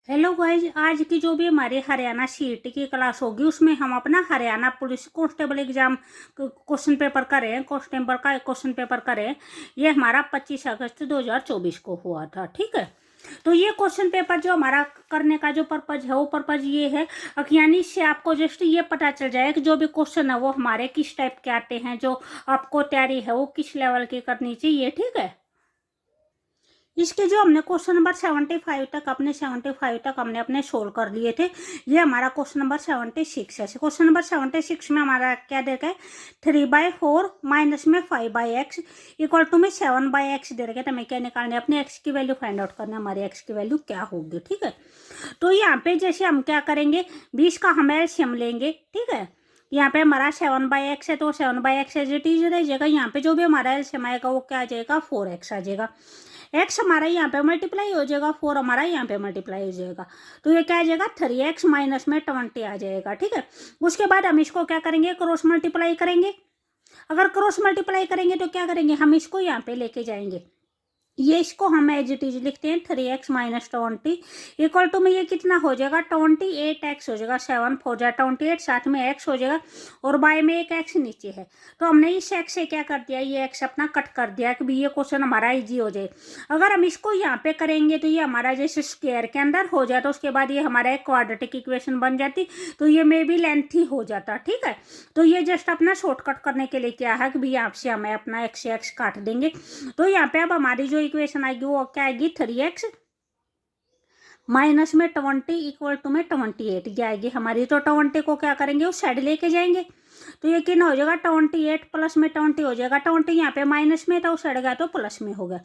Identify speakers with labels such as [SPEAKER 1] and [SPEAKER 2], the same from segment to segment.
[SPEAKER 1] Hello guys, आज की जो भी हमारी हरियाणा सीईटी की क्लास होगी उसमें हम अपना Haryana police constable exam question paper करें। क्वेश्चन पेपर करें। ये हमारा 25 अगस्त 2024 को हुआ था। ठीक है, तो ये क्वेश्चन पेपर जो हमारा करने का जो पर्पज है वो पर्पज ये है कि यानी इससे आपको जस्ट ये पता चल जाए कि जो भी क्वेश्चन है वो हमारे किस टाइप के आते हैं, जो आपको तैयारी है वो किस लेवल की करनी चाहिए। ठीक है, इसके जो हमने क्वेश्चन नंबर 75 तक हमने अपने सोल्व कर लिए थे। ये हमारा क्वेश्चन नंबर 76 है। क्वेश्चन नंबर 76 में हमारा क्या दे रखा है, 3/4 माइनस में 5/x इक्वल टू में 7/x दे रखा है। तो हमें क्या निकालना है, अपने x की वैल्यू फाइंड आउट करना है, हमारी x की वैल्यू क्या होगी। ठीक है, तो यहाँ पे जैसे हम क्या करेंगे, 20 का हम एलसीएम लेंगे। ठीक है, यहाँ पे हमारा 7/x है तो 7/x एज इट इज रह जाएगा। यहाँ पे जो भी हमारा एलसीएम आएगा वो क्या आ जाएगा, 4x आ जाएगा। x हमारा यहाँ पे मल्टीप्लाई हो जाएगा, 4 हमारा यहाँ पे मल्टीप्लाई हो जाएगा, तो ये क्या आ जाएगा, 3x माइनस में 20 आ जाएगा। ठीक है, उसके बाद हम इसको क्या करेंगे, क्रॉस मल्टीप्लाई करेंगे। अगर क्रॉस मल्टीप्लाई करेंगे तो क्या करेंगे, हम इसको यहाँ पे लेके जाएंगे। ये इसको हम एज इट इज लिखते हैं 3x माइनस 20 इक्वल टू में ये कितना हो जाएगा, 28x हो जाएगा। 7 हो जाए 28, साथ में x हो जाएगा और बाय में एक x नीचे है, तो हमने इस x से क्या कर दिया, ये x अपना कट कर दिया कि भी ये क्वेश्चन हमारा इजी हो जाए। अगर हम इसको यहाँ पे करेंगे तो ये हमारा जैसे स्क्वायर के अंदर हो जाए, तो उसके बाद ये हमारा एक क्वाड्रेटिक इक्वेशन बन जाती, तो ये मे भी लेंथी हो जाता। ठीक है, तो ये जस्ट अपना शॉर्टकट करने के लिए क्या है कि भी यहाँ से हमें अपना x से x काट देंगे। तो यहाँ पे अब हमारी जो इक्वेशन आएगी वो क्या आएगी, 3x माइनस में 20 इक्वल टू में 28 ये आएगी हमारी। तो 20 को क्या करेंगे, उस साइड लेके जाएंगे, तो ये कितना हो जाएगा, 28 प्लस में 20 हो जाएगा। 20 यहाँ पे माइनस में था, उस साइड गया तो प्लस में हो गया,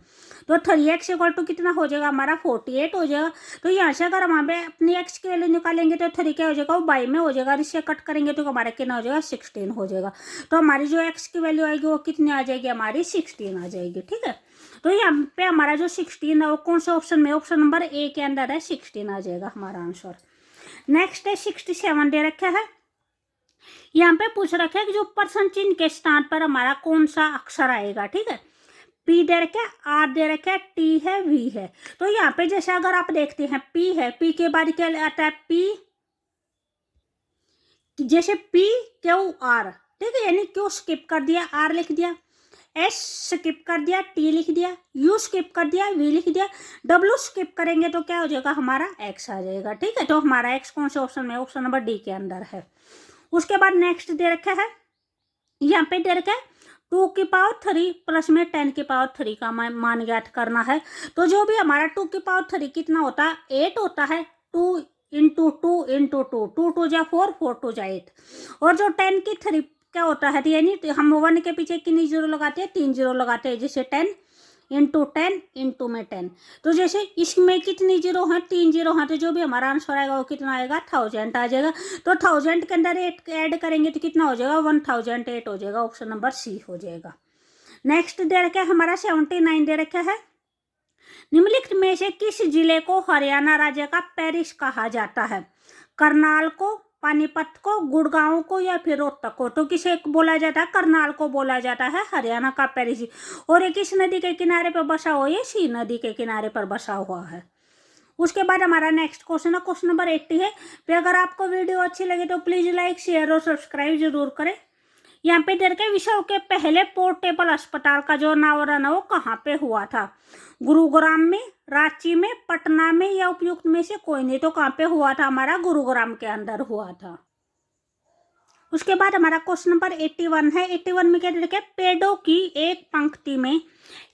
[SPEAKER 1] तो 3x इक्वल टू कितना हो जाएगा हमारा, 48 हो जाएगा। तो यहाँ से अगर हम अपनी x की वैल्यू निकालेंगे तो 3 क्या हो जाएगा, वो बाई में हो जाएगा, और इससे कट करेंगे तो हमारा कितना हो जाएगा, 16 हो जाएगा। तो हमारी जो x की वैल्यू आएगी वो कितनी आ जाएगी, हमारी 16 आ जाएगी। ठीक है, तो यहाँ पे हमारा जो 16 है वो कौन से ऑप्शन में, ऑप्शन नंबर ए के अंदर है, 16 आ जाएगा हमारा आंसर। नेक्स्ट है 67 दे रखा है। यहाँ पे पूछ रखा है कि जो प्रश्न चिन्ह के स्थान पर हमारा कौन सा अक्षर आएगा। ठीक है, P दे रखा है, R दे रखा है, T है, V है। तो यहाँ पे जैसे अगर आप देखते हैं P है, P के बाद क्या आता है, P जैसे P Q R। ठीक है, यानी Q स्किप कर दिया, R लिख दिया, S स्किप कर दिया, T लिख दिया, U स्किप कर दिया, V लिख दिया, W स्किप करेंगे तो क्या हो जाएगा, हमारा X आ जाएगा। ठीक है, तो हमारा X कौन से ऑप्शन में, ऑप्शन नंबर डी के अंदर है। उसके बाद नेक्स्ट दे रखा है, यहाँ पे दे रखा है 2 की पावर 3 प्लस में 10 की पावर 3 का मान ज्ञात करना है। तो जो भी हमारा 2 की पावर 3 कितना होता है, 8 होता है। 2 इंटू 2 इंटू 2, 2 2 जा 4, 4 2 जा 8। और जो 10 की 3 क्या होता है, यानी हम 1 के पीछे कितनी जीरो लगाते हैं, 3 जीरो लगाते हैं, जैसे 10 इंटू 10 इंटू में 10। तो जैसे इसमें कितनी जीरो है, 3 जीरो है, तो जो भी हमारा आंसर आएगा वो कितना आएगा, 1000 आ जाएगा। तो 1000 के अंदर 8 ऐड करेंगे तो कितना हो जाएगा, 1008 हो जाएगा, ऑप्शन नंबर सी हो जाएगा। नेक्स्ट दे रखा है हमारा 79 दे रखा है, निम्नलिखित में से किस जिले को हरियाणा राज्य का पेरिस कहा जाता है, करनाल को, पानीपत को, गुड़गांव को या फिर रोहतक को। तो किसे बोला जाता है, करनाल को बोला जाता है हरियाणा का पेरिस। और ये किस नदी के किनारे पर बसा हुआ है, ये सी नदी के किनारे पर बसा हुआ है। उसके बाद हमारा नेक्स्ट क्वेश्चन है, क्वेश्चन नंबर 80 है। तो अगर आपको वीडियो अच्छी लगे तो प्लीज लाइक, शेयर और सब्सक्राइब जरूर करें। यहाँ पे दे रखे विश्व के पहले पोर्टेबल अस्पताल का जो अनावरण है वो कहाँ पे हुआ था, गुरुग्राम में, रांची में, पटना में या उपयुक्त में से कोई नहीं। तो कहाँ पे हुआ था, हमारा गुरुग्राम के अंदर हुआ था। उसके बाद हमारा क्वेश्चन नंबर 81 है। 81 में क्या देखिए, पेड़ों की एक पंक्ति में,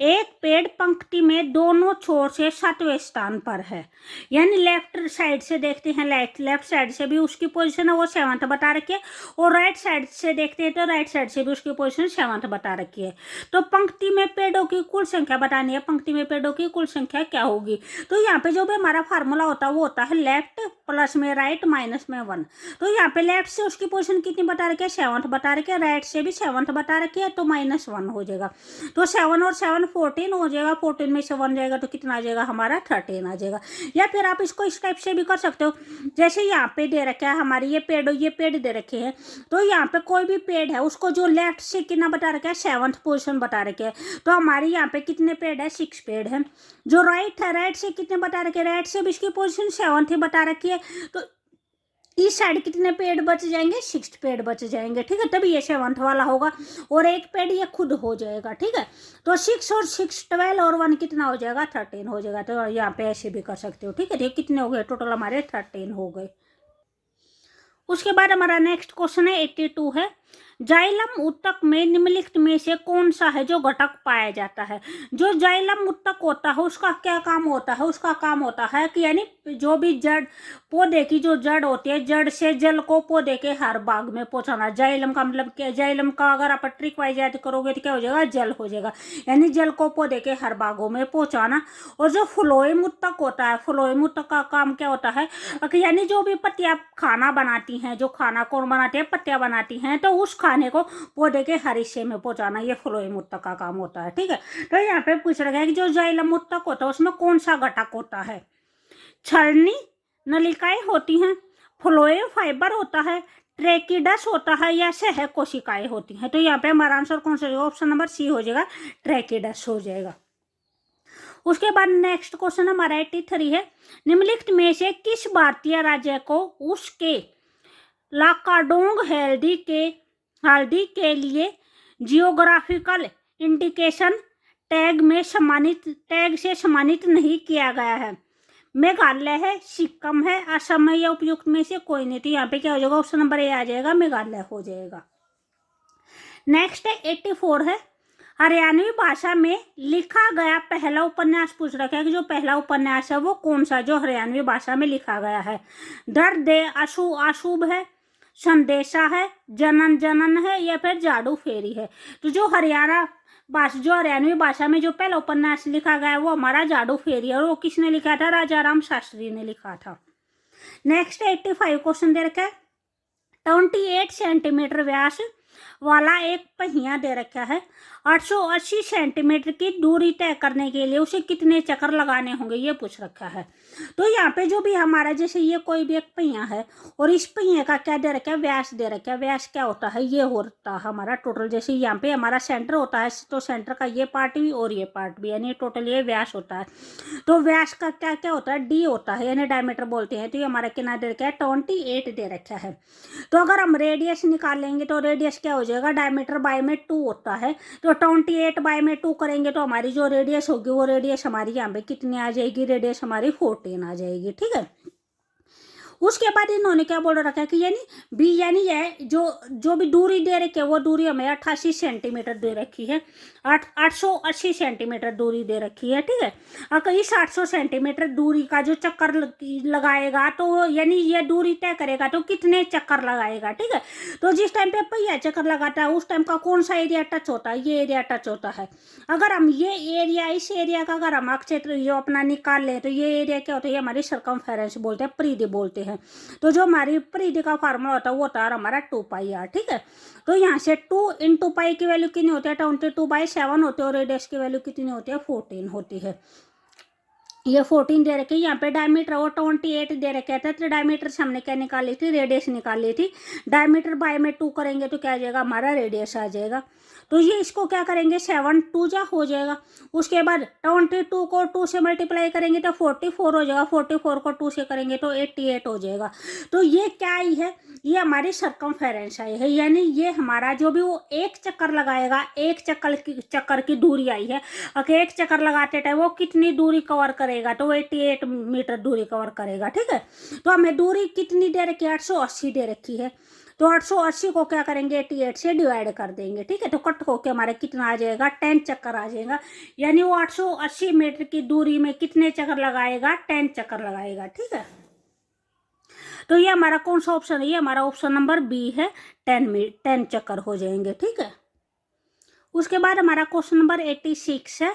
[SPEAKER 1] एक पेड़ पंक्ति में दोनों छोर से 7वें स्थान पर है। यानी लेफ्ट साइड से देखते हैं, लेफ्ट साइड से भी उसकी पोजीशन है वो 7th बता रखी है, और राइट साइड से देखते हैं तो राइट साइड से भी उसकी पोजीशन 7th बता रखी है। तो पंक्ति में पेड़ों की कुल संख्या बतानी है, पंक्ति में पेड़ों की कुल संख्या क्या होगी। तो यहाँ पे जो भी हमारा फार्मूला होता है वो होता है लेफ्ट प्लस में राइट, माइनस में 1। तो यहाँ पे लेफ्ट से उसकी पोजीशन कितनी बता रखी है, 7th बता रखी है, राइट से भी 7th बता रखी है, तो -1 हो जाएगा। तो 7 और 7 14 हो जाएगा, 14 में से 1 जाएगा तो कितना आ जाएगा हमारा 13 आ जाएगा। या फिर आप इसको इस टाइप से भी कर सकते हो, जैसे यहाँ पे दे रखा है हमारी ये पेड़ दे रखे हैं, तो यहाँ पे कोई भी पेड़ है उसको जो लेफ्ट से कितना बता रखा है, 7th पोजीशन बता रखे है, तो हमारी यहाँ पे कितने पेड़ है, 6 पेड़ है। जो राइट है, राइट से कितने बता रखे, राइट से भी इसकी पोजीशन 7th ही बता रखी है, तो इस साइड कितने पेड़ बच जाएंगे, 6 पेड़ बच जाएंगे, ठीक है, तभी ये 7th वाला होगा, और एक पेड़ ये खुद हो जाएगा, ठीक है। तो 6 और 6 12 और 1 कितना हो जाएगा, 13 हो जाएगा। तो यहाँ पे ऐसे भी कर सकते हो, ठीक है। ये कितने हो गए टोटल, हमारे 13 हो गए। उसके बाद हमारा नेक्स्ट क्वेश्चन है 82 है, जाइलम ऊतक में निम्नलिखित में से कौन सा है जो घटक पाया जाता है। जो जाइलम ऊतक होता है उसका क्या काम होता है, उसका काम होता है कि यानी जो भी जड़, पौधे की जो जड़ होती है, जड़ से जल को पौधे के हर भाग में पहुंचाना। जाइलम का मतलब क्या, जाइलम का अगर आप ट्रिक वाइज याद करोगे तो क्या हो जाएगा, जल हो जाएगा, यानी जल को पौधे के हर भागों में पहुंचाना। और जो फ्लोएम ऊतक होता है, फ्लोएम ऊतक का काम क्या होता है, यानी जो भी पत्तियां खाना बनाती हैं, जो खाना कौन बनाती है, पत्तियां बनाती हैं, तो उस खाने को पौधे के हर हिस्से में पहुंचाना, ये फ्लोएम ऊतक का काम होता है, ठीक है। तो यहाँ पे पूछ रखा है कि जो जाइलम ऊतक होता है उसमें कौन सा घटक होता है। छलनी नलिकाएं होती हैं, फ्लोएम फाइबर होता है, ट्रेकिडस होता है, या सह कोशिकाएं होती हैं। तो यहाँ पे हमारा आंसर कौन सा होगा, ऑप्शन नंबर सी हो जाएगा, ट्रेकिडस हो जाएगा। उसके बाद नेक्स्ट क्वेश्चन हमारा 83 है, निम्नलिखित में से किस भारतीय राज्य को उसके लाकाडोंग हल्दी के लिए जियोग्राफिकल इंडिकेशन टैग से सम्मानित नहीं किया गया है। मेघालय है, सिक्किम है, असम है, या उपयुक्त में से कोई नहीं। तो यहाँ पे क्या हो जाएगा, ऑप्शन नंबर ए आ जाएगा, मेघालय हो जाएगा। नेक्स्ट है 84 है, हरियाणवी भाषा में लिखा गया पहला उपन्यास पूछ रखा है कि जो पहला उपन्यास है वो कौन सा जो हरियाणवी भाषा में लिखा गया है। दर्द दे अशुभ है, संदेशा है, जनन जनन है, या फिर जादू फेरी है। तो जो हरियाणवी भाषा में जो पहला उपन्यास लिखा गया है वो हमारा जादू फेरी है, और वो किसने लिखा था, राजा राम शास्त्री ने लिखा था। नेक्स्ट 85 क्वेश्चन दे रखा है, 28 सेंटीमीटर व्यास वाला एक पहिया दे रखा है, 880 सेंटीमीटर की दूरी तय करने के लिए उसे कितने चक्कर लगाने होंगे, ये पूछ रखा है। तो यहाँ पे जो भी हमारा, जैसे ये कोई भी एक पहिया है और इस पहिए का क्या दे रखा है, व्यास दे रखा है। व्यास क्या होता है, ये होता है हमारा टोटल, जैसे यहाँ पे हमारा सेंटर होता है, तो सेंटर का ये पार्ट भी और ये पार्ट भी, यानी टोटल ये व्यास होता है। तो व्यास का क्या क्या होता है, डी होता है, यानी डायमीटर बोलते हैं। तो ये हमारा कितना दे रखा है, 28 दे रखा है। तो अगर हम रेडियस निकाल लेंगे तो रेडियस क्या हो जाएगा, डायमीटर बाय में 2 होता है, तो 28 बाय में 2 करेंगे तो हमारी जो रेडियस होगी वो रेडियस हमारी यहाँ पे कितनी आ जाएगी, रेडियस हमारी 14 आ जाएगी, ठीक है। उसके बाद इन्होंने क्या बोल रखा है कि यानी बी, यानी ये जो भी दूरी दे रखी है वो दूरी हमें 88 सेंटीमीटर दे रखी है, 880 सेंटीमीटर दूरी दे रखी है, ठीक है। अगर इस 800 सेंटीमीटर दूरी का जो चक्कर लगाएगा तो यानी ये दूरी तय करेगा तो कितने चक्कर लगाएगा, ठीक है। तो जिस टाइम पे पहिया चक्कर लगाता है उस टाइम का कौन सा एरिया टच होता है, ये एरिया टच होता है। अगर हम ये एरिया, इस एरिया का अगर हम क्षेत्र जो अपना निकाल लें तो ये एरिया क्या होता है, ये हमारी सर्कमफेरेंस बोलते हैं, परिधि बोलते हैं। तो जो हमारी परिधि का फार्मूला होता है वो होता है हमारा 2πr, ठीक है। तो यहाँ से 2 × पाई की वैल्यू कितनी होती है, 22/7 होती है, और रेडियस की वैल्यू कितनी होती है, 14 होती है। ये 14 दे रखे, यहाँ पे डायमीटर और 28 दे रखे थे, तो डायमीटर से हमने क्या निकाल ली थी, रेडियस निकाल ली थी। डायमीटर बाय में 2 करेंगे तो क्या आ जाएगा, हमारा रेडियस आ जाएगा। तो ये इसको क्या करेंगे, 7 2 जा हो जाएगा। उसके बाद 22 को 2 से मल्टीप्लाई करेंगे तो 44 हो जाएगा, 44 को 2 से करेंगे तो 88 हो जाएगा। तो ये क्या आई है, ये हमारी सर्कमफेरेंस आई है, यानी ये हमारा जो भी वो एक चक्कर लगाएगा, एक चक्कर की दूरी आई है। अगर एक चक्कर लगाते टाइम वो कितनी दूरी कवर करेगा, तो 88 मीटर दूरी कवर करेगा, ठीक है। तो हमें दूरी कितनी दे रखी है, 880 दे रखी है। तो 880 को क्या करेंगे, 88 से डिवाइड कर देंगे, ठीक है। तो कट होके हमारे कितना आ जाएगा, 10 चक्कर आ जाएगा। यानी वो 880 मीटर की दूरी में कितने चक्कर लगाएगा, 10 चक्कर लगाएगा, ठीक है। तो ये हमारा कौन सा ऑप्शन है, ये हमारा ऑप्शन नंबर बी है, 10 चक्कर हो जाएंगे, ठीक है। उसके बाद हमारा क्वेश्चन नंबर 86 है,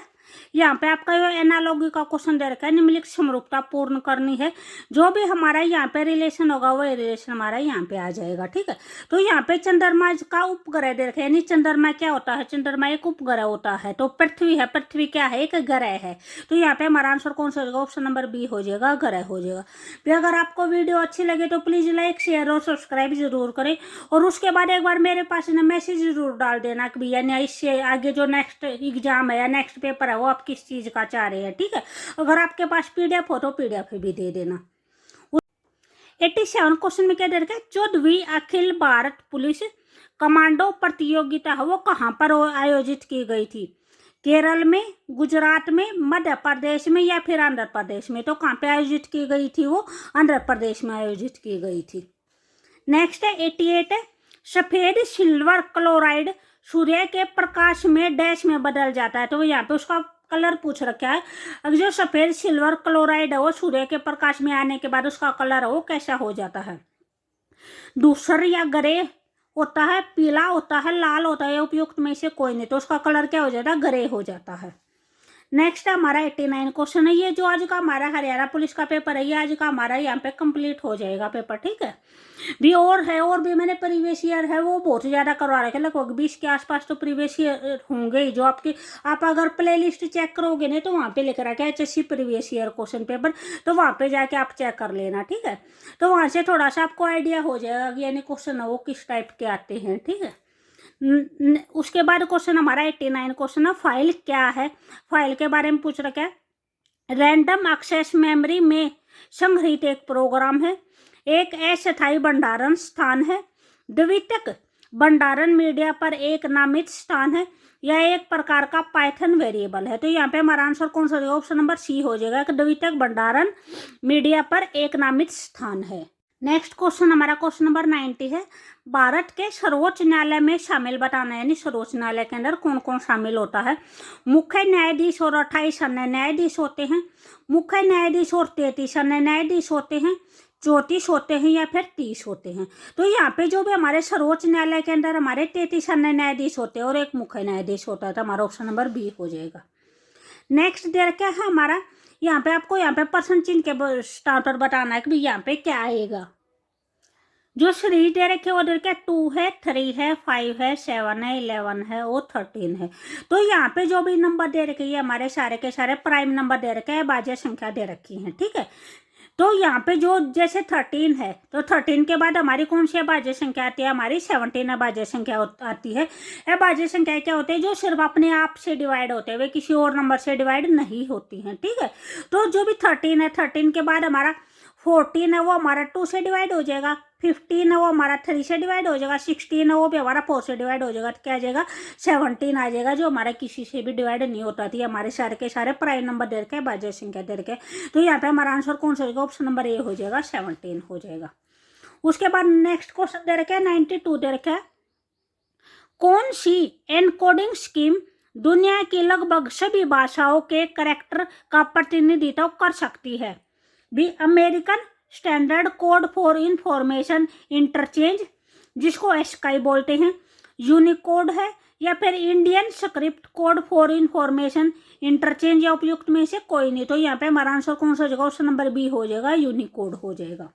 [SPEAKER 1] यहाँ पे आपका ये एनालॉगी का क्वेश्चन दे रखा है, निम्नलिखित समरूपता पूर्ण करनी है। जो भी हमारा यहाँ पे रिलेशन होगा वो रिलेशन हमारा यहाँ पे आ जाएगा, ठीक है। तो यहाँ पे चंद्रमा का उपग्रह दे रखा है, यानी चंद्रमा क्या होता है, चंद्रमा एक उपग्रह होता है। तो पृथ्वी है, पृथ्वी क्या है, एक ग्रह है। तो यहाँ पे हमारा आंसर कौन सा हो जाएगा, ऑप्शन नंबर बी हो जाएगा, ग्रह हो जाएगा। फिर अगर आपको वीडियो अच्छी लगे तो प्लीज लाइक शेयर और सब्सक्राइब जरूर करें, और उसके बाद एक बार मेरे पास ना मैसेज जरूर डाल देना कि भैया ना इससे आगे जो नेक्स्ट एग्जाम है या नेक्स्ट पेपर है वो आप किस चीज का चाह रहे हैं, ठीक है। अगर आपके पास पीडीएफ हो तो पीडीएफ भी दे देना। 87 क्वेश्चन में क्या दे रखा है, 14वीं अखिल भारत पुलिस कमांडो प्रतियोगिता है वो कहाँ पर आयोजित की गई थी, केरल में, गुजरात में, मध्य प्रदेश में या फिर आंध्र प्रदेश में। तो कहाँ पे आयोजित की गई थी, वो आंध्र प्रदेश में आयोजित की गई थी। नेक्स्ट है 88 है, सफेद सिल्वर क्लोराइड सूर्य के प्रकाश में डैश में बदल जाता है। तो यहाँ पे उसका कलर पूछ रखा है। अब जो सफेद सिल्वर क्लोराइड है वो सूर्य के प्रकाश में आने के बाद उसका कलर है वो कैसा हो जाता है, धूसर या ग्रे होता है, पीला होता है, लाल होता है, उपयुक्त में से कोई नहीं। तो उसका कलर क्या हो जाता है, ग्रे हो जाता है। नेक्स्ट हमारा 89 क्वेश्चन है, ये जो आज का हमारा हरियाणा पुलिस का पेपर है ये आज का हमारा यहाँ पे कंप्लीट हो जाएगा पेपर, ठीक है। भी और है, और भी मैंने प्रीवियस ईयर है वो बहुत ज़्यादा करवा रखे, लगभग 20 के आसपास तो प्रीवियस ईयर होंगे ही। जो आपकी आप अगर प्ले लिस्ट चेक करोगे ना तो वहाँ पे लिख रखा है HSC previous year question paper, तो वहाँ पे जाके आप चेक कर लेना, ठीक है। तो वहाँ से थोड़ा सा आपको आइडिया हो जाएगा कि यानी क्वेश्चन है वो किस टाइप के आते हैं, ठीक है। उसके बाद क्वेश्चन हमारा 89 क्वेश्चन है, फाइल क्या है। फाइल के बारे में पूछ रखा है, रैंडम एक्सेस मेमोरी में संग्रहित एक प्रोग्राम है, एक अस्थायी भंडारण स्थान है, द्वितीयक भंडारण मीडिया पर एक नामित स्थान है, या एक प्रकार का पाइथन वेरिएबल है। तो यहाँ पे हमारा आंसर कौन सा होगा, ऑप्शन नंबर सी हो जाएगा, द्वितीयक भंडारण मीडिया पर एक नामित स्थान है। नेक्स्ट क्वेश्चन हमारा क्वेश्चन नंबर 90 है, भारत के सर्वोच्च न्यायालय में शामिल बताना है, यानी सर्वोच्च न्यायालय के अंदर कौन कौन शामिल होता है। मुख्य न्यायाधीश और 28 अन्य न्यायाधीश होते हैं, मुख्य न्यायाधीश और 33 अन्य न्यायाधीश होते हैं, 34 होते हैं या फिर 30 होते हैं। तो यहाँ पे जो भी हमारे सर्वोच्च न्यायालय के अंदर हमारे 33 अन्य न्यायाधीश होते हैं और एक मुख्य न्यायाधीश होता है। तो हमारा ऑप्शन नंबर बी हो जाएगा। नेक्स्ट दे रखा है हमारा, यहाँ पे आपको यहाँ पे पर्सन चिन्ह के स्टार्टर बताना है कि यहाँ पे क्या आएगा। जो सीरीज दे रखे वो दे रखे 2 है, 3 है, 5 है, 7 है, 11 है और 13 है। तो यहाँ पे जो भी नंबर दे रखे ये हमारे सारे के सारे प्राइम नंबर दे रखे हैं, भाज्य संख्या दे रखी है, ठीक है। तो यहाँ पे जो जैसे 13 है तो 13 के बाद हमारी कौन सी भाज्य संख्या आती है, हमारी 17 भाज्य संख्या आती है। यह भाज्य संख्या क्या होती है, जो सिर्फ अपने आप से डिवाइड होते हैं, वे किसी और नंबर से डिवाइड नहीं होती हैं, ठीक है। तो जो भी 13 है, 13 के बाद हमारा 14 है वो हमारा 2 से डिवाइड हो जाएगा, 15 है वो हमारा 3 से डिवाइड हो जाएगा, 16 है वो भी हमारा 4 से डिवाइड हो जाएगा। तो क्या आ जाएगा, 17 आ जाएगा, जो हमारा किसी से भी डिवाइड नहीं होता थी। हमारे सारे के सारे प्राइम नंबर दे रखे, भाज्य संख्या दे रखे। तो यहाँ पे हमारा आंसर कौन सा होगा, ऑप्शन नंबर ए हो जाएगा, 17 हो जाएगा। उसके बाद नेक्स्ट क्वेश्चन दे रखे 92 दे रखे, कौन सी एनकोडिंग स्कीम दुनिया की लगभग सभी भाषाओं के कैरेक्टर का प्रतिनिधित्व कर सकती है। भी American standard code for information interchange, जिसको एस्काई बोलते हैं, यूनिकोड है, या फिर Indian script code for information interchange, या उपयुक्त में से कोई नहीं। तो यहाँ पे हमारा आंसर कौन सा हो जाएगा, ऑप्शन नंबर बी हो जाएगा, यूनिकोड हो जाएगा।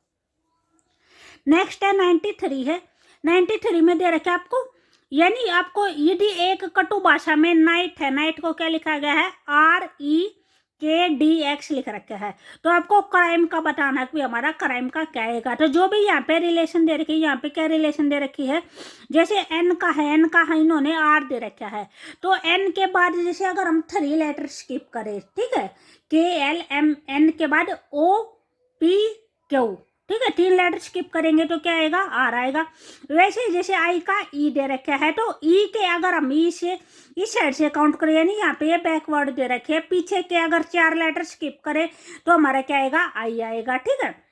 [SPEAKER 1] नेक्स्ट है 93 है, 93 में दे रखे आपको, यानी आपको यदि एक कटु भाषा में नाइट है, नाइट को क्या लिखा गया है, REKDX लिख रखा है। तो आपको क्राइम का बताना है कि हमारा क्राइम का क्या आएगा। तो जो भी यहाँ पे रिलेशन दे रखी है, यहाँ पे क्या रिलेशन दे रखी है, जैसे एन का है, एन का है इन्होंने आर दे रखा है। तो एन के बाद जैसे अगर हम 3 लेटर स्किप करें, ठीक है, KLMN के बाद OPQ, ठीक है, 3 लेटर स्किप करेंगे तो क्या आएगा, आर आएगा। वैसे जैसे आई का ई दे रखा है, तो ई के अगर हम ई से इस साइड से काउंट करें, यानी यहाँ पे ये बैकवर्ड दे रखे हैं, पीछे के अगर 4 लेटर स्किप करें तो हमारा क्या आएगा, आई आएगा, ठीक है।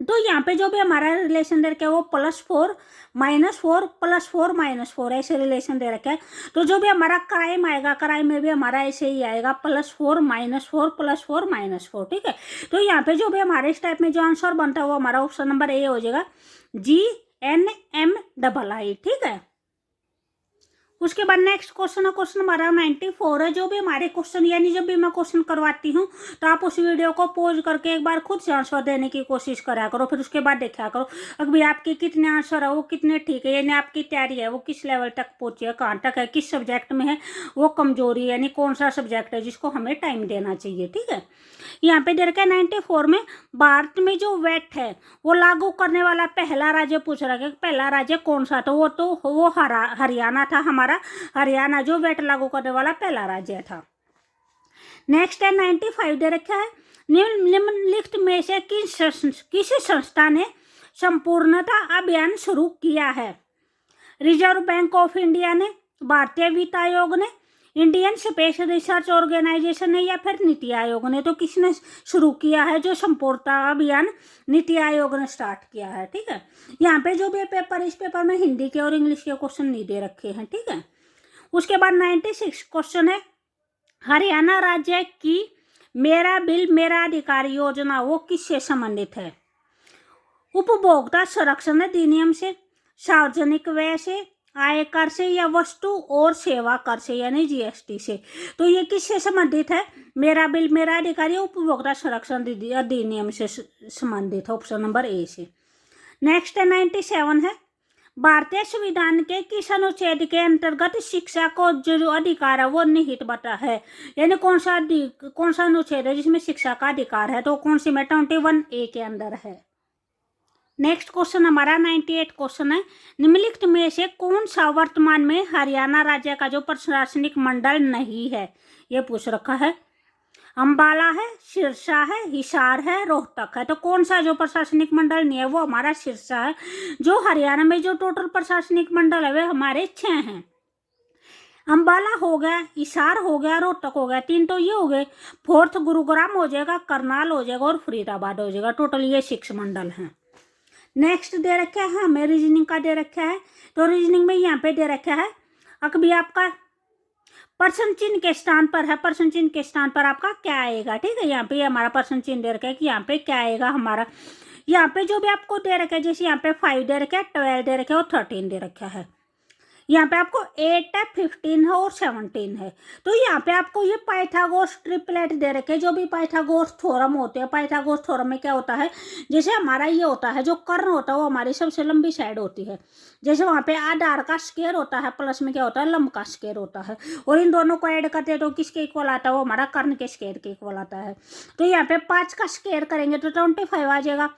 [SPEAKER 1] तो यहाँ पे जो भी हमारा रिलेशन दे रखा है वो +4 -4 +4 -4 ऐसे रिलेशन दे रखा है। तो जो भी हमारा क्राइम आएगा, क्राइम में भी हमारा ऐसे ही आएगा, +4 -4 +4 -4, ठीक है। तो यहाँ पे जो भी हमारे इस टाइप में जो आंसर बनता है वो हमारा ऑप्शन नंबर ए हो जाएगा, GNMII, ठीक है। उसके बाद नेक्स्ट क्वेश्चन है, क्वेश्चन हमारा 94 है। जो भी हमारे क्वेश्चन यानी जब भी मैं क्वेश्चन करवाती हूँ तो आप उस वीडियो को पॉज करके एक बार खुद से आंसर देने की कोशिश करा करो, फिर उसके बाद देखा करो अगर आपके कितने आंसर है वो कितने ठीक है, यानी आपकी तैयारी है वो किस लेवल तक पहुंची है, कहाँ तक है, किस सब्जेक्ट में है वो कमजोरी है, यानी कौन सा सब्जेक्ट है जिसको हमें टाइम देना चाहिए। ठीक है, यहाँ पे दे रखा है 94 में भारत में जो वेट है वो लागू करने वाला पहला राज्य पूछ रहा है कि पहला राज्य कौन सा था, वो हरियाणा था हमारा। हरियाणा जो वेट लागू करने वाला पहला राज्य था। नेक्स्ट है 95 दे रखा है, निम्नलिखित में से किसी संस्था ने संपूर्णता अभियान शुरू किया है? रिजर्व बैंक ऑफ इंडिया ने, भारतीय वित्त आयोग ने, इंडियन स्पेस रिसर्च ऑर्गेनाइजेशन ने, या फिर नीति आयोग ने। तो किसने शुरू किया है जो संपूर्णता अभियान? नीति आयोग ने स्टार्ट किया है। ठीक है, यहाँ पे जो भी पेपर, इस पेपर में हिंदी के और इंग्लिश के क्वेश्चन नहीं दे रखे हैं। ठीक है, उसके बाद 96 क्वेश्चन है, हरियाणा राज्य की मेरा बिल मेरा अधिकार योजना वो किससे संबंधित है? उपभोक्ता संरक्षण अधिनियम से, सार्वजनिक व्यय से, आयकर से, या वस्तु और सेवा कर से यानी जीएसटी से। तो ये किससे संबंधित है? मेरा बिल मेरा अधिकार उपभोक्ता संरक्षण अधिनियम से संबंधित है, ऑप्शन नंबर ए से। नेक्स्ट है 97 है, भारतीय संविधान के किस अनुच्छेद के अंतर्गत शिक्षा को जो अधिकार है वो निहित बता है, यानी कौन सा अनुच्छेद है जिसमें शिक्षा का अधिकार है? तो कौन सी में 21A के अंदर है। नेक्स्ट क्वेश्चन हमारा 98 क्वेश्चन है, निम्नलिखित में से कौन सा वर्तमान में हरियाणा राज्य का जो प्रशासनिक मंडल नहीं है? ये पूछ रखा है। अंबाला है, सिरसा है, हिसार है, रोहतक है। तो कौन सा जो प्रशासनिक मंडल नहीं है वो हमारा सिरसा है। जो हरियाणा में जो टोटल प्रशासनिक मंडल है वे हमारे 6 हैं। अंबाला हो गया, हिसार हो गया, रोहतक हो गया, 3 तो ये हो गए। 4th गुरुग्राम हो जाएगा, करनाल हो जाएगा और फरीदाबाद हो जाएगा। टोटल ये 6 मंडल हैं। नेक्स्ट दे रखा है हमें रीजनिंग का दे रखा है। तो रीजनिंग में यहाँ पे दे रखा है अभी आपका प्रश्न चिन्ह के स्थान पर है, प्रश्न चिन्ह के स्थान पर आपका क्या आएगा? ठीक है, यहाँ पे हमारा प्रश्न चिन्ह दे रखा है कि यहाँ पे क्या आएगा हमारा। यहाँ पे जो भी आपको दे रखा है, जैसे यहाँ पे 5 दे रखा है, 12 दे रखा है और 13 दे रखा है। यहाँ पे आपको 8 है, 15 है और 17 है। तो यहाँ पे आपको ये पाइथागोरस ट्रिपलेट दे रखे, जो भी पाइथागोरस थ्योरम होते हैं। पाइथागोरस थ्योरम में क्या होता है, जैसे हमारा ये होता है जो कर्ण होता है वो हमारी सबसे लंबी साइड होती है। जैसे वहाँ पे आधार का स्क्वायर होता है, प्लस में क्या होता है, लंब का स्क्वायर होता है। और इन दोनों को ऐड करते हैं तो किसके इक्वल आता है? वो हमारा कर्ण के स्क्वायर के इक्वल आता है। तो यहाँ पे 5 का स्क्वायर करेंगे तो 25 आ जाएगा।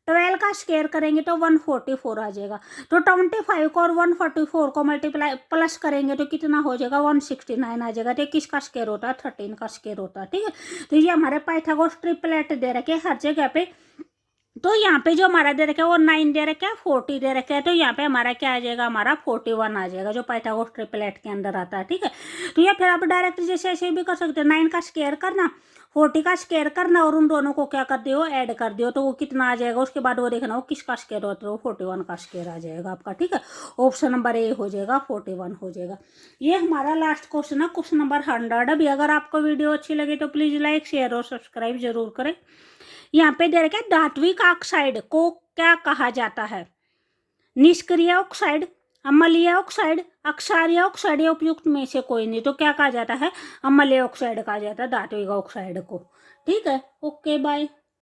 [SPEAKER 1] 12 का स्क्वायर करेंगे तो 144 आ जाएगा। तो 25 को और 144 को मल्टीप्लाई प्लस करेंगे तो कितना हो जाएगा? 169 आ जाएगा। तो किसका स्क्वायर होता है? 13 का स्क्वायर होता है। ठीक है, तो ये हमारे पाइथागोरस ट्रिपलेट दे रखे हर जगह पे। तो यहाँ पे जो हमारा दे रखा है वो 9 दे रखा है, 40 दे रखा है। तो यहाँ पे हमारा क्या आ जाएगा? हमारा 41 आ जाएगा जो पाइथागोरस ट्रिपलेट के अंदर आता है। ठीक है, तो या फिर आप डायरेक्ट जैसे ऐसे भी कर सकते हैं, 9 का स्क्वायर करना, 40 का स्क्वायर करना और उन दोनों को क्या कर दियो? ऐड कर दियो। तो वो कितना आ जाएगा? उसके बाद वो देखना वो किसका स्क्वायर होता है, वो 41 का स्क्वायर आ जाएगा आपका। ठीक है, ऑप्शन नंबर ए हो जाएगा, 41 हो जाएगा। ये हमारा लास्ट क्वेश्चन है, क्वेश्चन नंबर 100। अभी अगर आपको वीडियो अच्छी लगे तो प्लीज लाइक, शेयर और सब्सक्राइब जरूर करें। यहाँ पे दे रखा है धात्विक ऑक्साइड को क्या कहा जाता है? निष्क्रिय ऑक्साइड, अम्लीय ऑक्साइड, अक्षारीय ऑक्साइड, या उपयुक्त में से कोई नहीं। तो क्या कहा जाता है? अम्लीय ऑक्साइड कहा जाता है धात्विक ऑक्साइड को। ठीक है, ओके बाय।